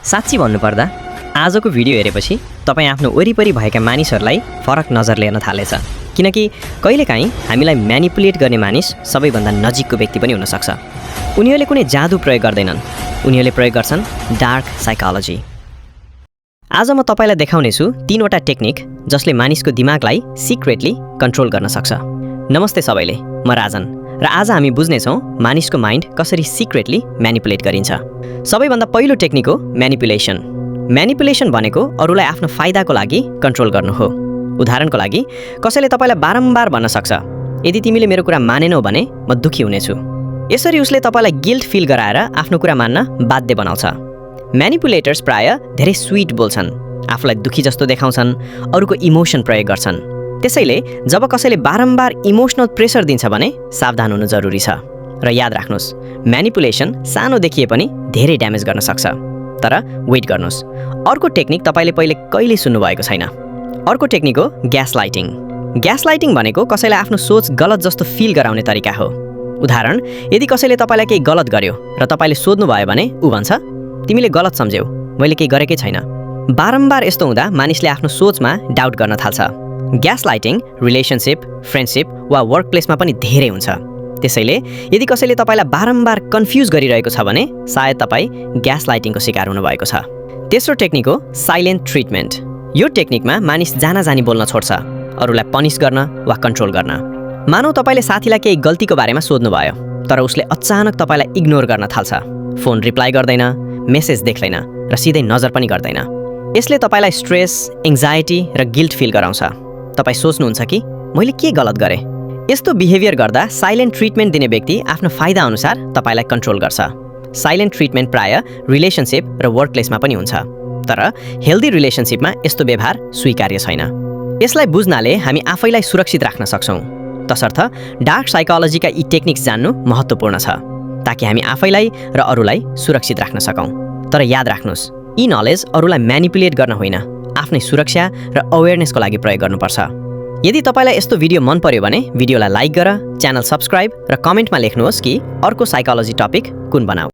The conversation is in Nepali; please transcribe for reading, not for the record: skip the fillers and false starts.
साच्ची भन्नुपर्दा आजको भिडियो हेरेपछि तपाईँ आफ्नो वरिपरि भएका मानिसहरूलाई फरक नजरले हेर्न थालेछ। किनकि कहिलेकाहीँ हामीलाई म्यानिपुलेट गर्ने मानिस सबैभन्दा नजिकको व्यक्ति पनि हुनसक्छ। उनीहरूले कुनै जादु प्रयोग गर्दैनन्, उनीहरूले प्रयोग गर्छन् डार्क साइकोलोजी। आज म तपाईँलाई देखाउनेछु 3वटा टेक्निक जसले मानिसको दिमागलाई सिक्रेटली कन्ट्रोल गर्न सक्छ। नमस्ते सबैले, म राजन र आज हामी बुझ्नेछौँ मानिसको माइन्ड कसरी सिक्रेटली म्यानिपुलेट गरिन्छ। सबैभन्दा पहिलो टेक्निक हो म्यानिपुलेसन। म्यानिपुलेसन भनेको अरूलाई आफ्नो फाइदाको लागि कन्ट्रोल गर्नु हो। उदाहरणको लागि कसैले तपाईँलाई बारम्बार भन्न सक्छ, यदि तिमीले मेरो कुरा मानेनौ भने म दुखी हुनेछु। यसरी उसले तपाईँलाई गिल्ट फिल गराएर आफ्नो कुरा मान्न बाध्य बनाउँछ। म्यानिपुलेटर्स प्रायः धेरै स्विट बोल्छन्, आफूलाई दुखी जस्तो देखाउँछन्, अरूको इमोसन प्रयोग गर्छन्। त्यसैले जब कसैले बारम्बार इमोसनल प्रेसर दिन्छ भने सावधान हुनु जरुरी छ। र याद राख्नुहोस्, म्यानिपुलेसन सानो देखिए पनि धेरै ड्यामेज गर्न सक्छ। तर वेट गर्नुहोस्, अर्को टेक्निक तपाईँले पहिले कहिले सुन्नुभएको छैन। अर्को टेक्निक हो ग्यास लाइटिङ। ग्यास लाइटिङ भनेको कसैलाई आफ्नो सोच गलत जस्तो फिल गराउने तरिका हो। उदाहरण, यदि कसैले तपाईँलाई केही गलत गर्यो र तपाईँले सोध्नुभयो भने ऊ भन्छ, तिमीले गलत सम्झ्यौ, मैले केही गरेकै छैन। बारम्बार यस्तो हुँदा मानिसले आफ्नो सोचमा डाउट गर्न थाल्छ। ग्यास लाइटिङ रिलेसनसिप, फ्रेन्डसिप वा वर्क प्लेसमा पनि धेरै हुन्छ। त्यसैले यदि कसैले तपाईँलाई बारम्बार कन्फ्युज गरिरहेको छ भने सायद तपाईँ ग्यास लाइटिङको शिकार हुनुभएको छ। तेस्रो टेक्निक हो साइलेन्ट ट्रिटमेन्ट। यो टेक्निकमा मानिस जानी बोल्न छोड्छ, अरूलाई पनिस गर्न वा कन्ट्रोल गर्न। मानौ तपाईँले साथीलाई केही गल्तीको बारेमा सोध्नुभयो, तर उसले अचानक तपाईँलाई इग्नोर गर्न थाल्छ। फोन रिप्लाई गर्दैन, मेसेज देख्दैन र सिधै नजर पनि गर्दैन। यसले तपाईँलाई स्ट्रेस, एङ्जाइटी र गिल्ट फिल गराउँछ। तपाईँ सोच्नुहुन्छ कि मैले के गलत गरेँ। यस्तो बिहेभियर गर्दा साइलेन्ट ट्रिटमेन्ट दिने व्यक्ति आफ्नो फाइदा अनुसार तपाईँलाई कन्ट्रोल गर्छ। साइलेन्ट ट्रिटमेन्ट प्रायः रिलेसनसिप र वर्क प्लेसमा पनि हुन्छ, तर हेल्दी रिलेसनसिपमा यस्तो व्यवहार स्वीकार्य छैन। यसलाई बुझ्नाले हामी आफैलाई सुरक्षित राख्न सक्छौँ। तसर्थ डार्क साइकोलोजीका यी टेक्निक्स जान्नु महत्त्वपूर्ण छ, ताकि हामी आफैलाई र अरूलाई सुरक्षित राख्न सकौँ। तर याद राख्नुहोस्, यी नलेज अरूलाई म्यानिपुलेट गर्न होइन, आफ्नै सुरक्षा र अवेरनेसको लागि प्रयोग गर्नुपर्छ। यदि तपाईँलाई यस्तो भिडियो मन पर्यो भने भिडियोलाई लाइक गर, च्यानल सब्स्क्राइब र कमेन्टमा लेख्नुहोस् कि अर्को साइकोलोजी टपिक कुन बनाऊ।